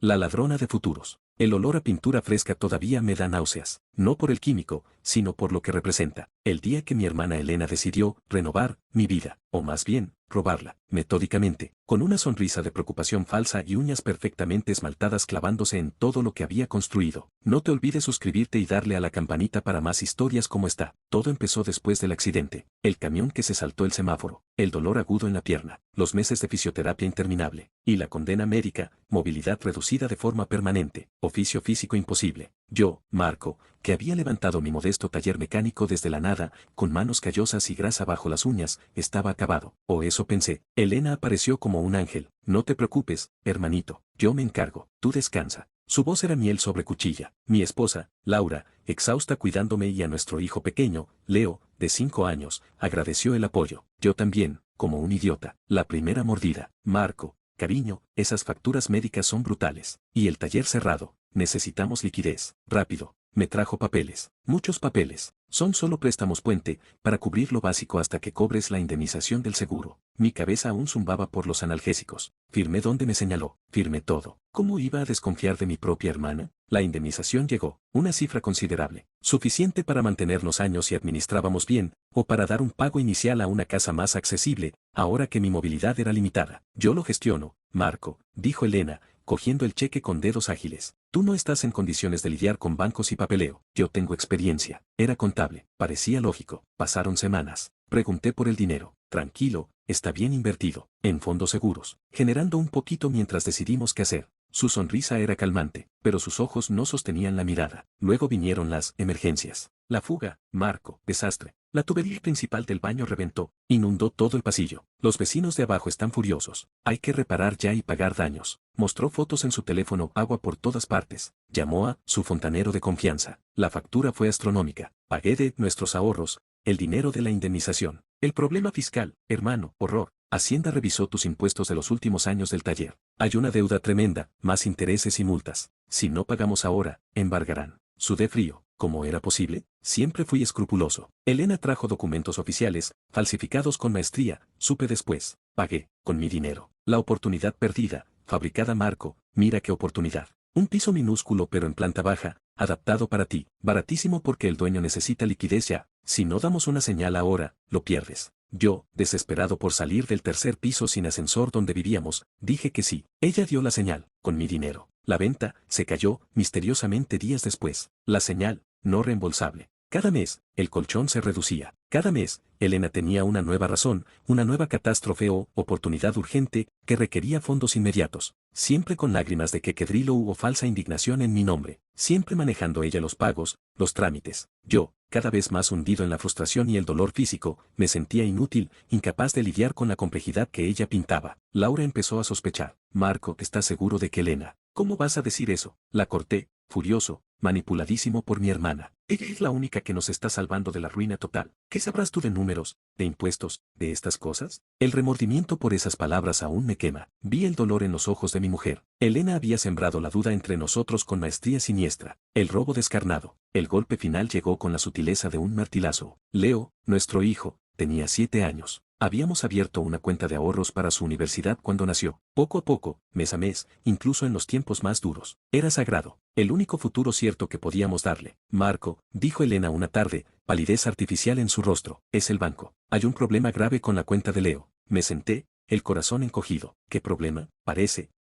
La ladrona de futuros. El olor a pintura fresca todavía me da náuseas, no por el químico, sino por lo que representa. El día que mi hermana Elena decidió renovar mi vida, o más bien, robarla, metódicamente, con una sonrisa de preocupación falsa y uñas perfectamente esmaltadas clavándose en todo lo que había construido. No te olvides suscribirte y darle a la campanita para más historias como esta. Todo empezó después del accidente, el camión que se saltó el semáforo, el dolor agudo en la pierna, los meses de fisioterapia interminable, y la condena médica, movilidad reducida de forma permanente, oficio físico imposible. Yo, Marco, que había levantado mi modesto taller mecánico desde la nada, con manos callosas y grasa bajo las uñas, estaba acabado, o eso pensé. Elena apareció como un ángel. No te preocupes, hermanito, yo me encargo, tú descansa. Su voz era miel sobre cuchilla. Mi esposa, Laura, exhausta cuidándome y a nuestro hijo pequeño, Leo, de 5 años, agradeció el apoyo. Yo también, como un idiota. La primera mordida. Marco, cariño, esas facturas médicas son brutales. Y el taller cerrado. Necesitamos liquidez. Rápido. Me trajo papeles. Muchos papeles. Son solo préstamos puente, para cubrir lo básico hasta que cobres la indemnización del seguro. Mi cabeza aún zumbaba por los analgésicos. Firmé donde me señaló. Firmé todo. ¿Cómo iba a desconfiar de mi propia hermana? La indemnización llegó. Una cifra considerable. Suficiente para mantenernos años si administrábamos bien, o para dar un pago inicial a una casa más accesible, ahora que mi movilidad era limitada. Yo lo gestiono, Marco, dijo Elena, cogiendo el cheque con dedos ágiles. Tú no estás en condiciones de lidiar con bancos y papeleo. Yo tengo experiencia. Era contable. Parecía lógico. Pasaron semanas. Pregunté por el dinero. Tranquilo, está bien invertido. En fondos seguros. Generando un poquito mientras decidimos qué hacer. Su sonrisa era calmante, pero sus ojos no sostenían la mirada. Luego vinieron las emergencias. La fuga, Marco, desastre. La tubería principal del baño reventó, inundó todo el pasillo. Los vecinos de abajo están furiosos. Hay que reparar ya y pagar daños. Mostró fotos en su teléfono, agua por todas partes. Llamó a su fontanero de confianza. La factura fue astronómica. Pagué de nuestros ahorros el dinero de la indemnización. El problema fiscal, hermano, horror. Hacienda revisó tus impuestos de los últimos años del taller. Hay una deuda tremenda, más intereses y multas. Si no pagamos ahora, embargarán. Sudé frío. ¿Cómo era posible? Siempre fui escrupuloso. Elena trajo documentos oficiales, falsificados con maestría, supe después. Pagué, con mi dinero. La oportunidad perdida, fabricada Marco, mira qué oportunidad. Un piso minúsculo pero en planta baja, adaptado para ti, baratísimo porque el dueño necesita liquidez ya. Si no damos una señal ahora, lo pierdes. Yo, desesperado por salir del tercer piso sin ascensor donde vivíamos, dije que sí. Ella dio la señal, con mi dinero. La venta se cayó misteriosamente días después. La señal, no reembolsable. Cada mes, el colchón se reducía. Cada mes, Elena tenía una nueva razón, una nueva catástrofe o oportunidad urgente que requería fondos inmediatos. Siempre con lágrimas de quequedrilo o falsa indignación en mi nombre. Siempre manejando ella los pagos, los trámites. Yo, cada vez más hundido en la frustración y el dolor físico, me sentía inútil, incapaz de lidiar con la complejidad que ella pintaba. Laura empezó a sospechar. Marco, ¿estás seguro de que Elena? ¿Cómo vas a decir eso? La corté, furioso, manipuladísimo por mi hermana. Ella es la única que nos está salvando de la ruina total. ¿Qué sabrás tú de números, de impuestos, de estas cosas? El remordimiento por esas palabras aún me quema. Vi el dolor en los ojos de mi mujer. Elena había sembrado la duda entre nosotros con maestría siniestra. El robo descarnado. El golpe final llegó con la sutileza de un martilazo. Leo, nuestro hijo, tenía 7 años. Habíamos abierto una cuenta de ahorros para su universidad cuando nació. Poco a poco, mes a mes, incluso en los tiempos más duros. Era sagrado. El único futuro cierto que podíamos darle. Marco, dijo Elena una tarde, palidez artificial en su rostro. Es el banco. Hay un problema grave con la cuenta de Leo. Me senté, el corazón encogido. ¿Qué problema?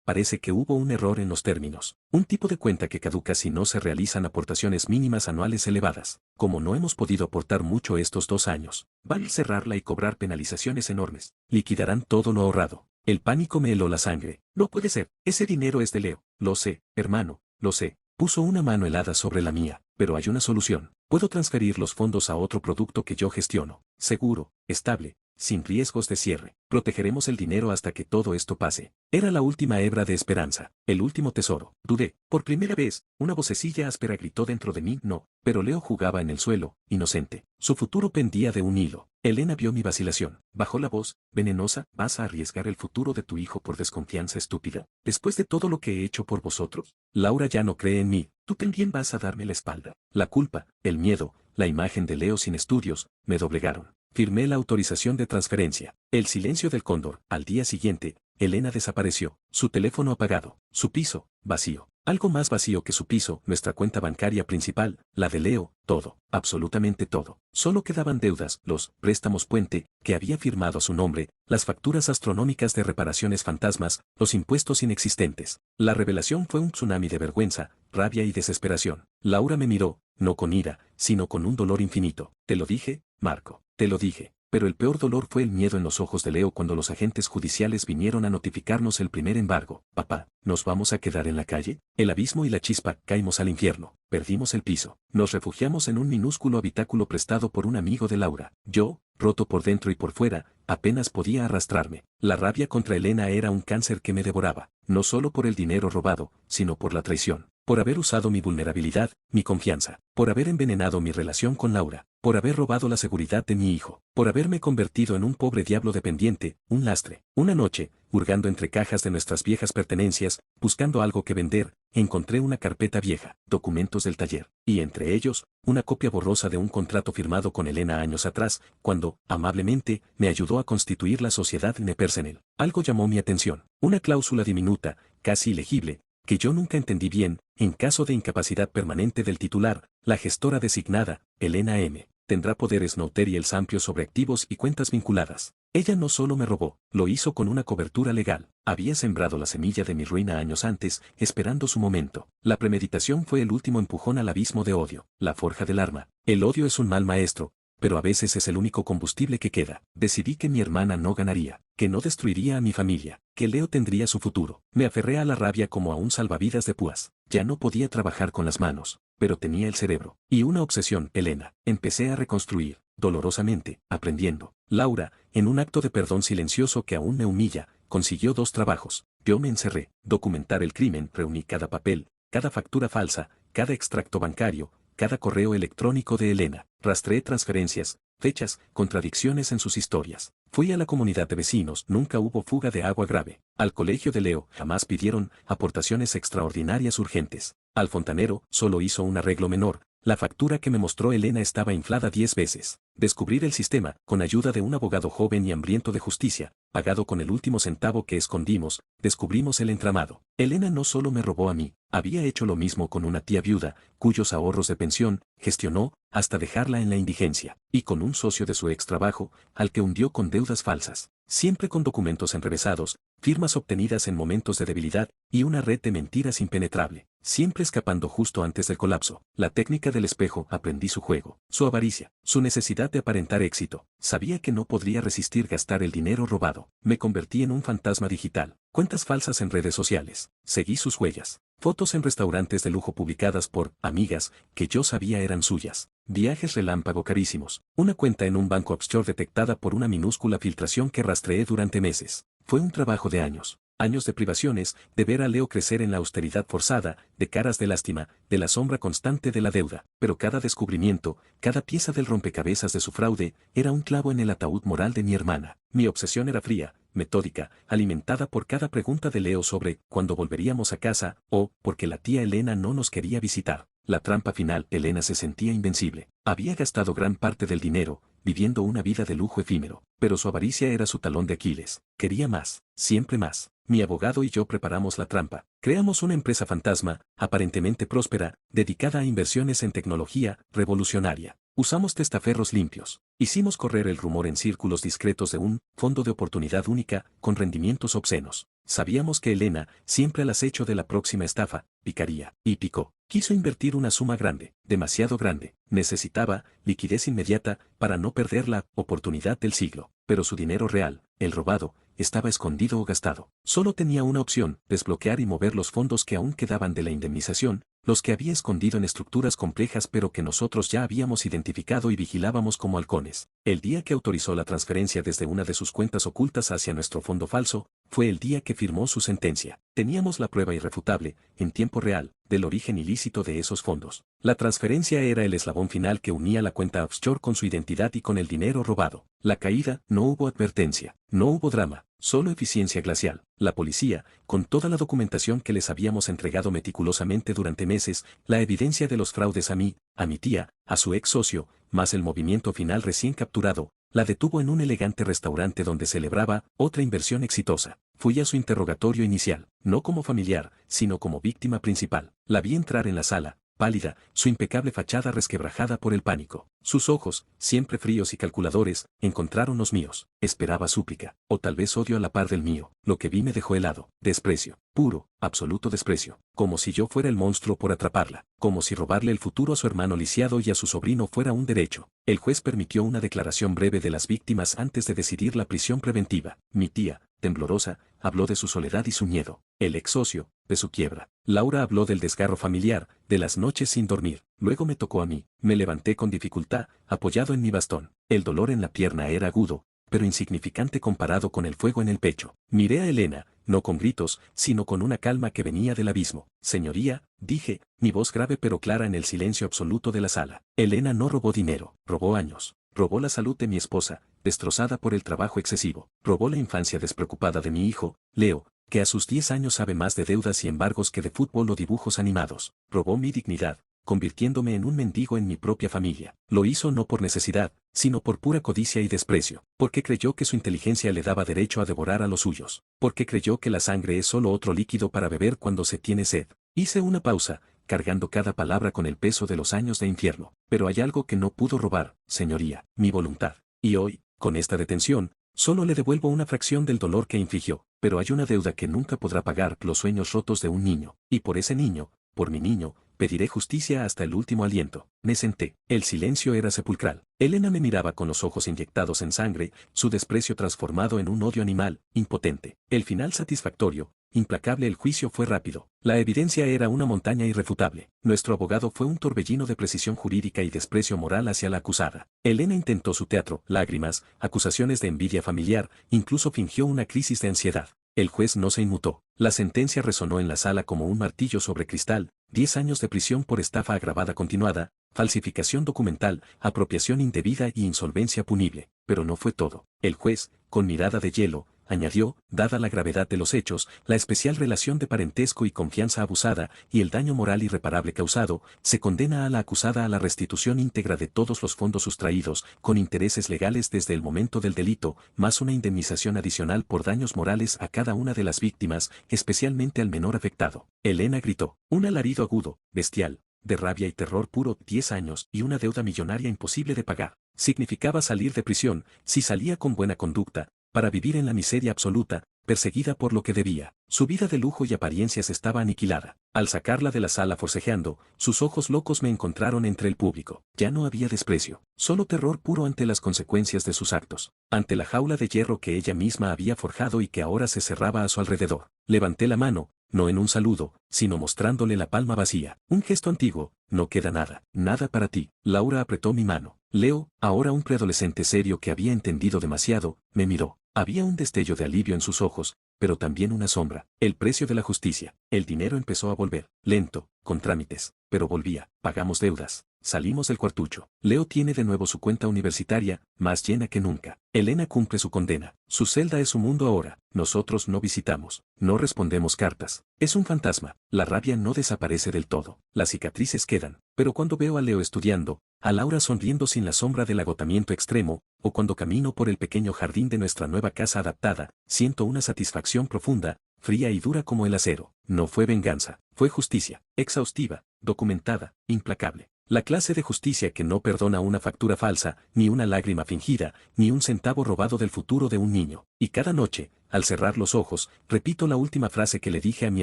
Parece que hubo un error en los términos. Un tipo de cuenta que caduca si no se realizan aportaciones mínimas anuales elevadas. Como no hemos podido aportar mucho estos 2 años, van a cerrarla y cobrar penalizaciones enormes. Liquidarán todo lo ahorrado. El pánico me heló la sangre. No puede ser. Ese dinero es de Leo. Lo sé, hermano, lo sé. Puso una mano helada sobre la mía. Pero hay una solución. Puedo transferir los fondos a otro producto que yo gestiono. Seguro, estable, sin riesgos de cierre. Protegeremos el dinero hasta que todo esto pase. Era la última hebra de esperanza, el último tesoro. Dudé. Por primera vez, una vocecilla áspera gritó dentro de mí, no. Pero Leo jugaba en el suelo, inocente. Su futuro pendía de un hilo. Elena vio mi vacilación. Bajó la voz, venenosa. ¿Vas a arriesgar el futuro de tu hijo por desconfianza estúpida? Después de todo lo que he hecho por vosotros. Laura ya no cree en mí. Tú también vas a darme la espalda. La culpa, el miedo, la imagen de Leo sin estudios, me doblegaron. Firmé la autorización de transferencia. El silencio del cóndor. Al día siguiente, Elena desapareció, su teléfono apagado, su piso, vacío. Algo más vacío que su piso, nuestra cuenta bancaria principal, la de Leo, todo, absolutamente todo. Solo quedaban deudas, los préstamos puente, que había firmado a su nombre, las facturas astronómicas de reparaciones fantasmas, los impuestos inexistentes. La revelación fue un tsunami de vergüenza, rabia y desesperación. Laura me miró, no con ira, sino con un dolor infinito. Te lo dije, Marco, te lo dije. Pero el peor dolor fue el miedo en los ojos de Leo cuando los agentes judiciales vinieron a notificarnos el primer embargo. Papá, ¿nos vamos a quedar en la calle? El abismo y la chispa, caímos al infierno, perdimos el piso. Nos refugiamos en un minúsculo habitáculo prestado por un amigo de Laura. Yo, roto por dentro y por fuera, apenas podía arrastrarme. La rabia contra Elena era un cáncer que me devoraba, no solo por el dinero robado, sino por la traición. Por haber usado mi vulnerabilidad, mi confianza, por haber envenenado mi relación con Laura, por haber robado la seguridad de mi hijo, por haberme convertido en un pobre diablo dependiente, un lastre. Una noche, hurgando entre cajas de nuestras viejas pertenencias, buscando algo que vender, encontré una carpeta vieja, documentos del taller, y entre ellos, una copia borrosa de un contrato firmado con Elena años atrás, cuando, amablemente, me ayudó a constituir la sociedad Nepersonel. Algo llamó mi atención, una cláusula diminuta, casi ilegible, que yo nunca entendí bien. En caso de incapacidad permanente del titular, la gestora designada, Elena M., tendrá poderes notariales amplios sobre activos y cuentas vinculadas. Ella no solo me robó, lo hizo con una cobertura legal. Había sembrado la semilla de mi ruina años antes, esperando su momento. La premeditación fue el último empujón al abismo de odio, la forja del arma. El odio es un mal maestro, pero a veces es el único combustible que queda. Decidí que mi hermana no ganaría, que no destruiría a mi familia, que Leo tendría su futuro. Me aferré a la rabia como a un salvavidas de púas. Ya no podía trabajar con las manos, pero tenía el cerebro. Y una obsesión, Elena. Empecé a reconstruir, dolorosamente, aprendiendo. Laura, en un acto de perdón silencioso que aún me humilla, consiguió 2 trabajos. Yo me encerré, documentar el crimen, reuní cada papel, cada factura falsa, cada extracto bancario, cada correo electrónico de Elena. Rastreé transferencias, fechas, contradicciones en sus historias. Fui a la comunidad de vecinos, nunca hubo fuga de agua grave. Al colegio de Leo, jamás pidieron aportaciones extraordinarias urgentes. Al fontanero, solo hizo un arreglo menor. La factura que me mostró Elena estaba inflada 10 veces. Descubrir el sistema, con ayuda de un abogado joven y hambriento de justicia, pagado con el último centavo que escondimos, descubrimos el entramado. Elena no solo me robó a mí, había hecho lo mismo con una tía viuda, cuyos ahorros de pensión, gestionó, hasta dejarla en la indigencia, y con un socio de su ex trabajo, al que hundió con deudas falsas, siempre con documentos enrevesados, firmas obtenidas en momentos de debilidad, y una red de mentiras impenetrable, siempre escapando justo antes del colapso. La técnica del espejo, aprendí su juego, su avaricia, su necesidad de aparentar éxito. Sabía que no podría resistir gastar el dinero robado. Me convertí en un fantasma digital. Cuentas falsas en redes sociales. Seguí sus huellas. Fotos en restaurantes de lujo publicadas por amigas que yo sabía eran suyas. Viajes relámpago carísimos. Una cuenta en un banco offshore detectada por una minúscula filtración que rastreé durante meses. Fue un trabajo de años. Años de privaciones, de ver a Leo crecer en la austeridad forzada, de caras de lástima, de la sombra constante de la deuda. Pero cada descubrimiento, cada pieza del rompecabezas de su fraude, era un clavo en el ataúd moral de mi hermana. Mi obsesión era fría, metódica, alimentada por cada pregunta de Leo sobre cuándo volveríamos a casa, o porque la tía Elena no nos quería visitar. La trampa final, Elena se sentía invencible. Había gastado gran parte del dinero, viviendo una vida de lujo efímero, pero su avaricia era su talón de Aquiles. Quería más, siempre más. Mi abogado y yo preparamos la trampa. Creamos una empresa fantasma, aparentemente próspera, dedicada a inversiones en tecnología revolucionaria. Usamos testaferros limpios. Hicimos correr el rumor en círculos discretos de un fondo de oportunidad única, con rendimientos obscenos. Sabíamos que Elena, siempre al acecho de la próxima estafa, picaría. Y picó. Quiso invertir una suma grande, demasiado grande. Necesitaba liquidez inmediata para no perder la oportunidad del siglo. Pero su dinero real, el robado, estaba escondido o gastado. Solo tenía una opción, desbloquear y mover los fondos que aún quedaban de la indemnización, los que había escondido en estructuras complejas pero que nosotros ya habíamos identificado y vigilábamos como halcones. El día que autorizó la transferencia desde una de sus cuentas ocultas hacia nuestro fondo falso, fue el día que firmó su sentencia. Teníamos la prueba irrefutable, en tiempo real, del origen ilícito de esos fondos. La transferencia era el eslabón final que unía la cuenta offshore con su identidad y con el dinero robado. La caída, no hubo advertencia, no hubo drama, solo eficiencia glacial. La policía, con toda la documentación que les habíamos entregado meticulosamente durante meses, la evidencia de los fraudes a mí, a mi tía, a su ex socio, más el movimiento final recién capturado, la detuvo en un elegante restaurante donde celebraba otra inversión exitosa. Fui a su interrogatorio inicial, no como familiar, sino como víctima principal. La vi entrar en la sala, pálida, su impecable fachada resquebrajada por el pánico. Sus ojos, siempre fríos y calculadores, encontraron los míos. Esperaba súplica, o tal vez odio a la par del mío. Lo que vi me dejó helado. Desprecio, puro, absoluto desprecio. Como si yo fuera el monstruo por atraparla. Como si robarle el futuro a su hermano lisiado y a su sobrino fuera un derecho. El juez permitió una declaración breve de las víctimas antes de decidir la prisión preventiva. Mi tía, temblorosa, habló de su soledad y su miedo. El ex socio, de su quiebra. Laura habló del desgarro familiar, de las noches sin dormir. Luego me tocó a mí. Me levanté con dificultad, apoyado en mi bastón. El dolor en la pierna era agudo, pero insignificante comparado con el fuego en el pecho. Miré a Elena, no con gritos, sino con una calma que venía del abismo. Señoría, dije, mi voz grave pero clara en el silencio absoluto de la sala. Elena no robó dinero, robó años. Robó la salud de mi esposa, destrozada por el trabajo excesivo. Robó la infancia despreocupada de mi hijo, Leo, que a sus 10 años sabe más de deudas y embargos que de fútbol o dibujos animados. Robó mi dignidad, convirtiéndome en un mendigo en mi propia familia. Lo hizo no por necesidad, sino por pura codicia y desprecio, porque creyó que su inteligencia le daba derecho a devorar a los suyos, porque creyó que la sangre es solo otro líquido para beber cuando se tiene sed. Hice una pausa, cargando cada palabra con el peso de los años de infierno. Pero hay algo que no pudo robar, señoría, mi voluntad. Y hoy, con esta detención, solo le devuelvo una fracción del dolor que infligió, pero hay una deuda que nunca podrá pagar: los sueños rotos de un niño. Y por ese niño, por mi niño, pediré justicia hasta el último aliento. Me senté. El silencio era sepulcral. Elena me miraba con los ojos inyectados en sangre, su desprecio transformado en un odio animal, impotente. El final satisfactorio, implacable. El juicio fue rápido. La evidencia era una montaña irrefutable. Nuestro abogado fue un torbellino de precisión jurídica y desprecio moral hacia la acusada. Elena intentó su teatro, lágrimas, acusaciones de envidia familiar, incluso fingió una crisis de ansiedad. El juez no se inmutó. La sentencia resonó en la sala como un martillo sobre cristal: 10 años de prisión por estafa agravada continuada, falsificación documental, apropiación indebida y insolvencia punible. Pero no fue todo. El juez, con mirada de hielo, añadió: dada la gravedad de los hechos, la especial relación de parentesco y confianza abusada, y el daño moral irreparable causado, se condena a la acusada a la restitución íntegra de todos los fondos sustraídos, con intereses legales desde el momento del delito, más una indemnización adicional por daños morales a cada una de las víctimas, especialmente al menor afectado. Elena gritó. Un alarido agudo, bestial, de rabia y terror puro. 10 años y una deuda millonaria imposible de pagar. Significaba salir de prisión, si salía con buena conducta, para vivir en la miseria absoluta, perseguida por lo que debía. Su vida de lujo y apariencias estaba aniquilada. Al sacarla de la sala forcejeando, sus ojos locos me encontraron entre el público. Ya no había desprecio, solo terror puro ante las consecuencias de sus actos, ante la jaula de hierro que ella misma había forjado y que ahora se cerraba a su alrededor. Levanté la mano, no en un saludo, sino mostrándole la palma vacía. Un gesto antiguo: no queda nada, nada para ti. Laura apretó mi mano. Leo, ahora un preadolescente serio que había entendido demasiado, me miró. Había un destello de alivio en sus ojos, pero también una sombra. El precio de la justicia. El dinero empezó a volver, lento, con trámites, pero volvía. Pagamos deudas. Salimos del cuartucho. Leo tiene de nuevo su cuenta universitaria, más llena que nunca. Elena cumple su condena. Su celda es su mundo ahora. Nosotros no visitamos, no respondemos cartas. Es un fantasma. La rabia no desaparece del todo. Las cicatrices quedan. Pero cuando veo a Leo estudiando, a Laura sonriendo sin la sombra del agotamiento extremo, o cuando camino por el pequeño jardín de nuestra nueva casa adaptada, siento una satisfacción profunda, fría y dura como el acero. No fue venganza, fue justicia, exhaustiva, documentada, implacable. La clase de justicia que no perdona una factura falsa, ni una lágrima fingida, ni un centavo robado del futuro de un niño. Y cada noche, al cerrar los ojos, repito la última frase que le dije a mi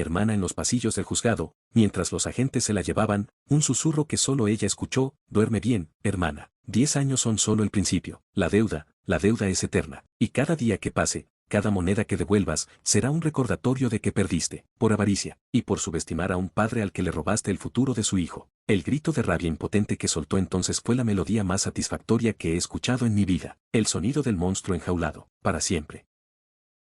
hermana en los pasillos del juzgado, mientras los agentes se la llevaban, un susurro que solo ella escuchó: duerme bien, hermana. 10 años son solo el principio. La deuda es eterna. Y cada día que pase, cada moneda que devuelvas, será un recordatorio de que perdiste, por avaricia, y por subestimar a un padre al que le robaste el futuro de su hijo. El grito de rabia impotente que soltó entonces fue la melodía más satisfactoria que he escuchado en mi vida. El sonido del monstruo enjaulado, para siempre.